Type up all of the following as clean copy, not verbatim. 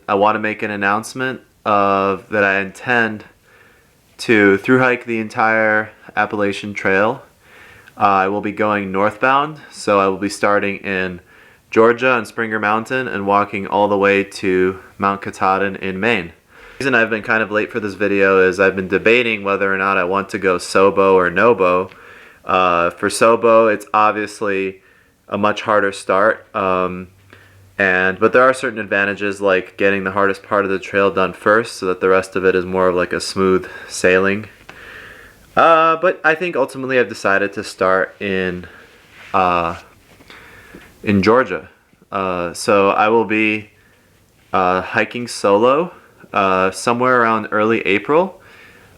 I want to make an announcement of that I intend to through hike the entire Appalachian Trail. I will be going northbound, so I will be starting in Georgia and Springer Mountain and walking all the way to Mount Katahdin in Maine. The reason I've been kind of late for this video is I've been debating whether or not I want to go SOBO or NOBO. For SOBO, it's obviously a much harder start, but there are certain advantages, like getting the hardest part of the trail done first so that the rest of it is more of like a smooth sailing. But I think ultimately I've decided to start in Georgia. So I will be hiking solo somewhere around early April.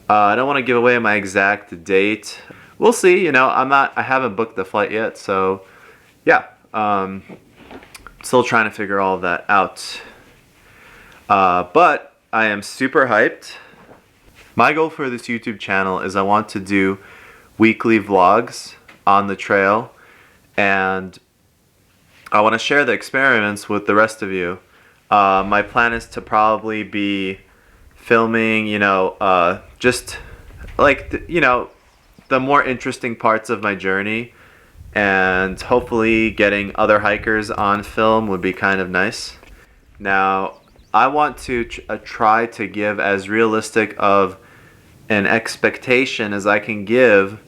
I don't want to give away my exact date. We'll see. You know, I haven't booked the flight yet, so yeah. Still trying to figure all of that out. But I am super hyped. My goal for this YouTube channel is I want to do weekly vlogs on the trail, and I want to share the experiments with the rest of you. My plan is to probably be filming, just like, the more interesting parts of my journey, and hopefully getting other hikers on film would be kind of nice. Now, I want to try to give as realistic of an expectation as I can give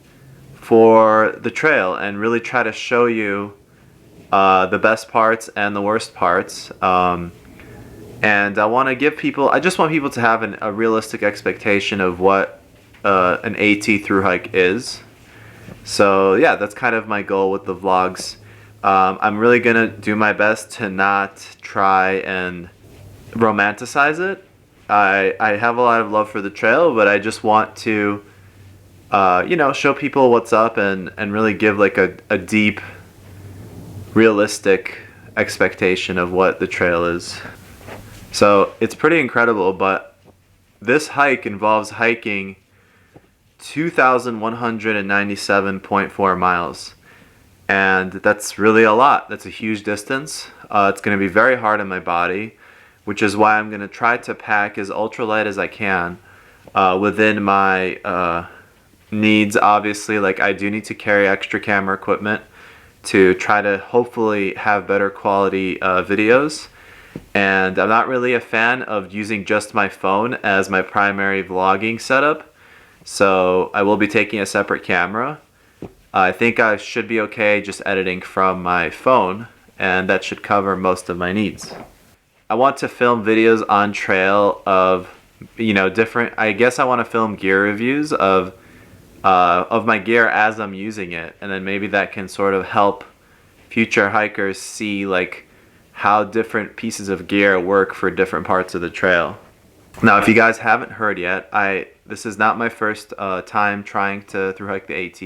for the trail, and really try to show you the best parts and the worst parts. And I want to give people, I just want people to have a realistic expectation of what an AT through hike is. So yeah, that's kind of my goal with the vlogs. I'm really gonna do my best to not try and romanticize it. I have a lot of love for the trail, but I just want to show people what's up and really give like a deep, realistic expectation of what the trail is. So it's pretty incredible, but this hike involves hiking 2,197.4 miles, and that's really a lot. That's a huge distance. It's going to be very hard on my body, which is why I'm going to try to pack as ultralight as I can within my needs. Obviously, like, I do need to carry extra camera equipment to try to hopefully have better quality videos, and I'm not really a fan of using just my phone as my primary vlogging setup. So I will be taking a separate camera. I think I should be okay just editing from my phone, and that should cover most of my needs. I want to film videos on trail of, different, I guess I want to film gear reviews of my gear as I'm using it, and then maybe that can sort of help future hikers see like how different pieces of gear work for different parts of the trail. Now, if you guys haven't heard yet, this is not my first time trying to through hike the AT.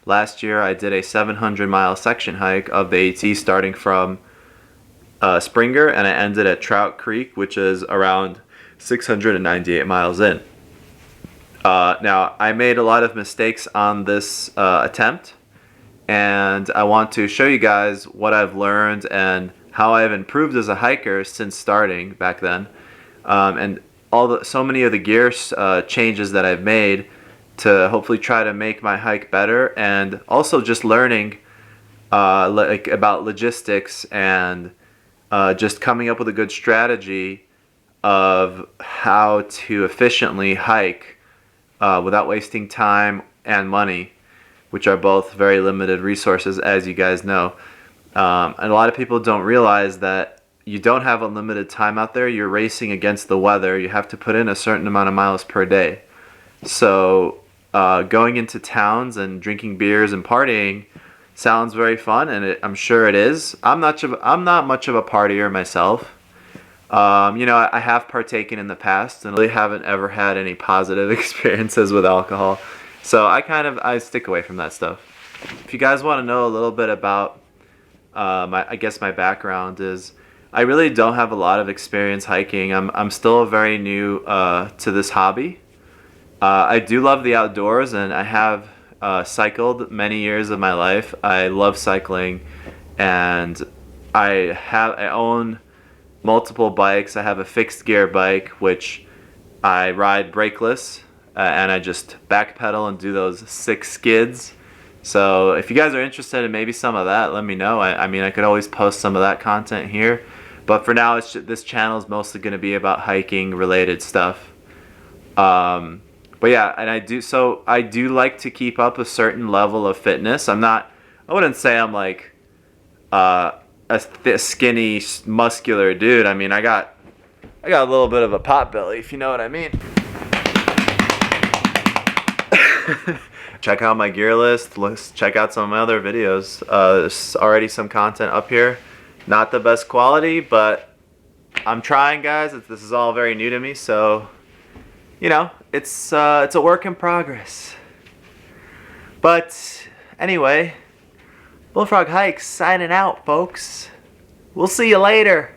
Last year I did a 700-mile section hike of the AT starting from Springer, and I ended at Trout Creek, which is around 698 miles in. Now, I made a lot of mistakes on this attempt, and I want to show you guys what I've learned and how I've improved as a hiker since starting back then, and so many of the gear changes that I've made to hopefully try to make my hike better, and also just learning about logistics and just coming up with a good strategy of how to efficiently hike without wasting time and money, which are both very limited resources, as you guys know. And a lot of people don't realize that you don't have unlimited time out there. You're racing against the weather. You have to put in a certain amount of miles per day. So going into towns and drinking beers and partying sounds very fun, and I'm sure it is. I'm not much of a partier myself. I have partaken in the past and really haven't ever had any positive experiences with alcohol. So I stick away from that stuff. If you guys want to know a little bit about my background is, I really don't have a lot of experience hiking. I'm still very new to this hobby. I do love the outdoors, and I have cycled many years of my life. I love cycling, and I own multiple bikes. I have a fixed gear bike, which I ride brakeless, and I just backpedal and do those 6 skids. So if you guys are interested in maybe some of that, let me know. I mean, I could always post some of that content here. But for now, this channel is mostly going to be about hiking related stuff. But yeah, and I do like to keep up a certain level of fitness. I wouldn't say I'm like a skinny, muscular dude. I mean, I got a little bit of a pot belly, if you know what I mean. Check out my gear list. Let's check out some of my other videos. There's already some content up here. Not the best quality, but I'm trying, guys. This is all very new to me, so you know, it's a work in progress. But anyway, Bullfrog Hike signing out, folks. We'll see you later.